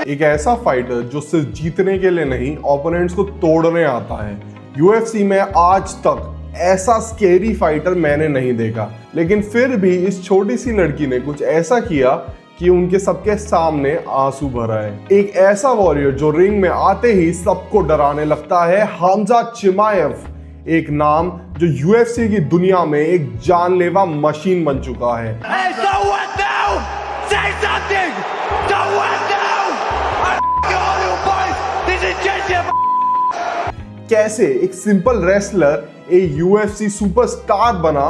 एक ऐसा फाइटर जो सिर्फ जीतने के लिए नहीं, ओपोनेंट्स को तोड़ने आता है। यूएफसी में आज तक ऐसा स्केरी फाइटर मैंने नहीं देखा, लेकिन फिर भी इस छोटी सी लड़की ने कुछ ऐसा किया कि उनके सबके सामने आंसू भरा है। एक ऐसा वॉरियर जो रिंग में आते ही सबको डराने लगता है, हमजा चिमाएव। एक नाम जो यूएफसी की दुनिया में एक जानलेवा मशीन बन चुका है। Hey, so what now? Say something! So what now? All you boys, this is just your कैसे एक सिंपल रेसलर एक यूएफसी सुपरस्टार बना,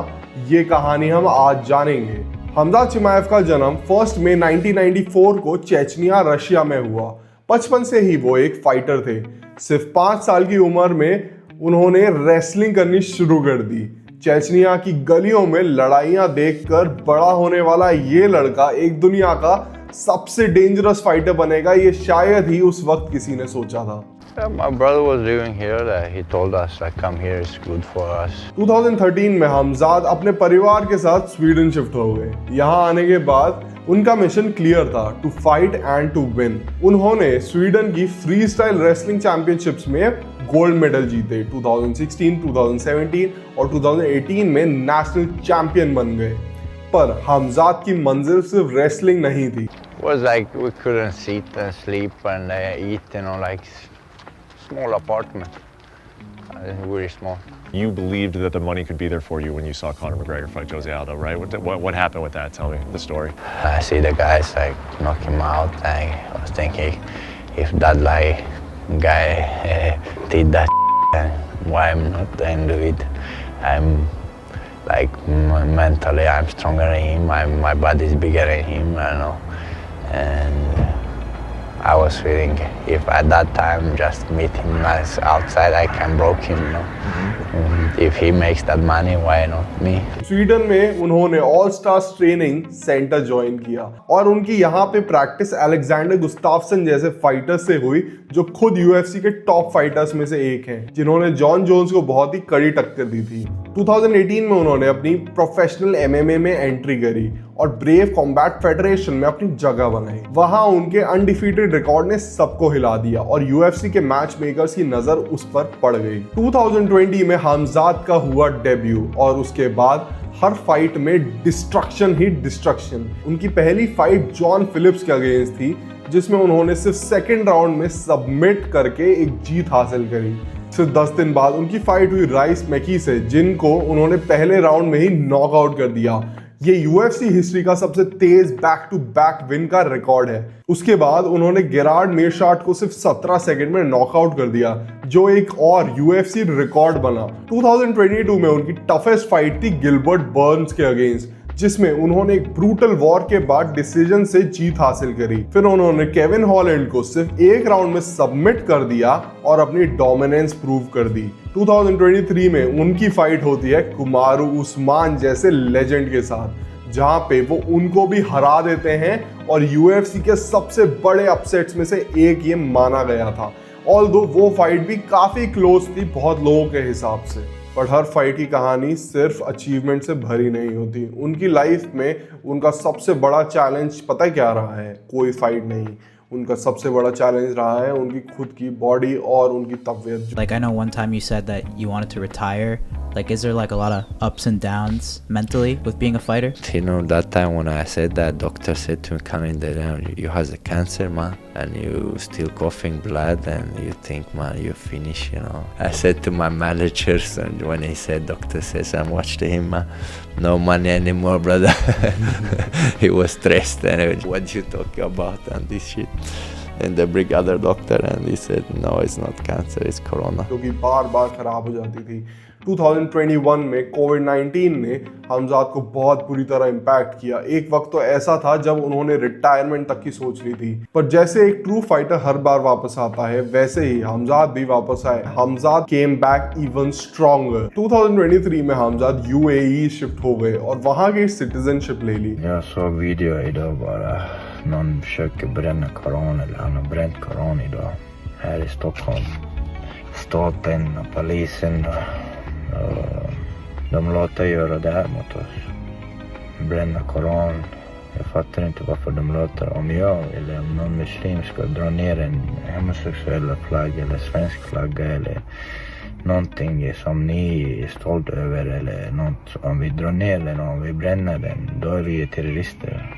ये कहानी हम आज जानेंगे। हमजा चिमाएव का जन्म 1 मई 1994 को चेचनिया, रशिया में हुआ। बचपन से ही वो एक फाइटर थे। सिर्फ 5 साल की उम्र में उन्होंने रेसलिंग करनी शुरू कर दी। चेचनिया की गलियों में लड़ाइयां देखकर बड़ा होने वाला ये लड़का एक दुनिया का सबसे डेंजरस फाइटर बनेगा, ये शायद ही उस वक्त किसी ने सोचा था। My brother was living here. He told us like come here, it's good for us. 2013 में हमजाद अपने परिवार के साथ स्वीडन शिफ्ट हो गए। यहाँ आने के बाद उनका मिशन क्लियर था, to fight and to win. उन्होंने स्वीडन की फ्री स्टाइल रेसलिंग चैंपियनशिप्स में गोल्ड मेडल जीते। 2016, 2017 और 2018 में नेशनल चैंपियन बन गए। पर हमजाद की मंजिल सिर्फ रेसलिंग नहीं थी। It was like we couldn't sit and sleep and eat, like small apartment, very small. You believed that the money could be there for you when you saw Conor McGregor fight Jose Aldo, right? What happened with that? Tell me the story. I see the guys like knock him out. I was thinking, if that guy did that, why I'm not going to do it? I'm like mentally, I'm stronger than him. My body is bigger than him. I know, and I was feeling if at that time just meet him outside, I can broke him. If he makes that money, why not me? Sweden में उन्होंने all stars training centre join किया और उनकी यहाँ पे practice Alexander गुस्ताफसन जैसे fighters से हुई, जो खुद यूएफसी के टॉप फाइटर्स में से एक हैं, जिन्होंने जॉन जोन्स को बहुत ही कड़ी टक्कर दी थी। 2018 में उन्होंने अपनी प्रोफेशनल एमएमए में एंट्री करी और ब्रेव कॉम्बैट फेडरेशन में अपनी जगह बनाई। वहां उनके अनडिफीटेड रिकॉर्ड ने सबको हिला दिया और यूएफसी के मैच मेकर्स की नजर उस पर पड़ गई। 2020 में हमजाद का हुआ डेब्यू और उसके बाद हर फाइट में डिस्ट्रक्शन ही डिस्ट्रक्शन। उनकी पहली फाइट जॉन फिलिप्स के अगेंस्ट थी, जिसमें उन्होंने सिर्फ सेकेंड राउंड में सबमिट करके एक जीत हासिल करी। सिर्फ 10 दिन बाद उनकी फाइट हुई राइस मैकी से, जिनको उन्होंने पहले राउंड में ही नॉकआउट कर दिया। ये यूएफसी हिस्ट्री का सबसे तेज बैक टू बैक विन का रिकॉर्ड है। उसके बाद उन्होंने गेरार्ड मेरशार्ट को सिर्फ 17 सेकंड में नॉकआउट कर दिया, जो एक और यूएफसी रिकॉर्ड बना। 2022 में उनकी टफेस्ट फाइट थी गिलबर्ट बर्न्स के अगेंस्ट, जिसमें उन्होंने एक ब्रूटल वॉर के बाद डिसीजन से जीत हासिल करी। फिर उन्होंने केविन हॉलैंड को सिर्फ एक राउंड में सबमिट कर दिया और अपनी डोमिनेंस प्रूव कर दी। 2023 में उनकी फाइट होती है कुमारू उस्मान जैसे लेजेंड के साथ, जहां पे वो उनको भी हरा देते हैं और यूएफसी के सबसे बड़े अपसेट्स में से एक ये माना गया था। ऑल्दो वो फाइट भी काफी क्लोज थी बहुत लोगों के हिसाब से। पर हर फाइट की कहानी सिर्फ अचीवमेंट से भरी नहीं होती। उनकी लाइफ में उनका सबसे बड़ा चैलेंज पता क्या रहा है? कोई फाइट नहीं, उनका सबसे बड़ा चैलेंज रहा है उनकी खुद की बॉडी और उनकी तबीयत। Like I know one time you said that you wanted to retire. Like is there like a lot of ups and downs mentally with being a fighter? That time when I said that, doctor said to me, coming down, you has a cancer, man, and you still coughing blood, and you think, man, you're finished, I said to my managers, and when he said, doctor says, I'm watching him, man, no money anymore, brother. He was stressed, and what you talking about and this shit. And they bring other doctor, and he said, no, it's not cancer, it's corona. जो कि बार बार खराब हो जाती थी। 2021 में कोविड-19 ने हमजाद को बहुत बुरी तरह इम्पैक्ट किया। एक वक्त तो ऐसा था जब उन्होंने रिटायरमेंट तक की सोच ली थी। पर जैसे एक ट्रू फाइटर हर बार वापस आता है, वैसे ही हमजाद भी वापस आए। Hamzad came back even stronger. 2023 में हमजाद यूएई शिफ्ट हो गए और वहां की सिटीजनशिप ले ली। Jag såg video idag bara. Någon försöker bränna koran, eller han har bränt koran idag här i Stockholm. Staten och polisen de låter göra det här mot oss. Bränna koran, Jag fattar inte varför de låter, om jag eller om någon muslim ska dra ner en homosexuell flagga eller svensk flagga eller någonting som ni är stolt över eller något, om vi drar ner den och om vi bränner den, då är vi terrorister.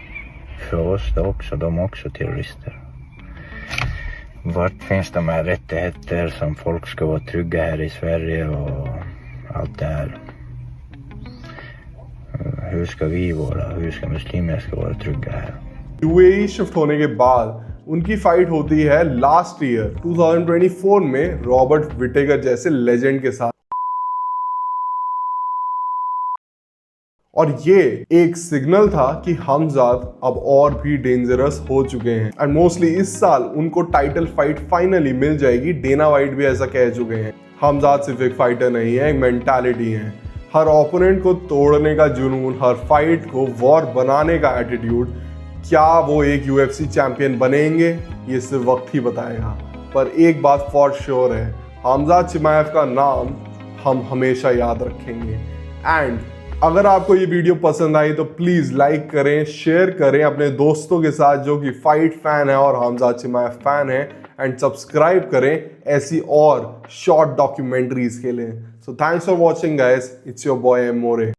För oss det också, de är också terrorister. Vart finns de här rättigheter som folk ska vara trygga här i Sverige och allt det här? Hur ska vi vara, hur ska muslimer ska vara trygga här? UAE shift होने के बाद उनकी fight होती है last year 2024 में Robert Whittaker जैसे legend के साथ, और ये एक सिग्नल था कि हमजाद अब और भी डेंजरस हो चुके हैं एंड मोस्टली इस साल उनको टाइटल फाइट फाइनली मिल जाएगी। डेना वाइट भी ऐसा कह चुके हैं। हमजाद सिर्फ एक फाइटर नहीं है, एक मेंटालिटी है। हर ओपोनेंट को तोड़ने का जुनून, हर फाइट को वॉर बनाने का एटीट्यूड। क्या वो एक यूएफसी चैंपियन बनेंगे, ये सिर्फ वक्त ही बताएगा। पर एक बात फॉर श्योर है, हमजाद चिमाएव का नाम हम हमेशा याद रखेंगे। एंड अगर आपको ये वीडियो पसंद आई तो प्लीज़ लाइक करें, शेयर करें अपने दोस्तों के साथ जो कि फाइट फैन है और हमजाद चिमाएव फैन है, एंड सब्सक्राइब करें ऐसी और शॉर्ट डॉक्यूमेंट्रीज के लिए। So thanks for watching guys, it's your boy M more.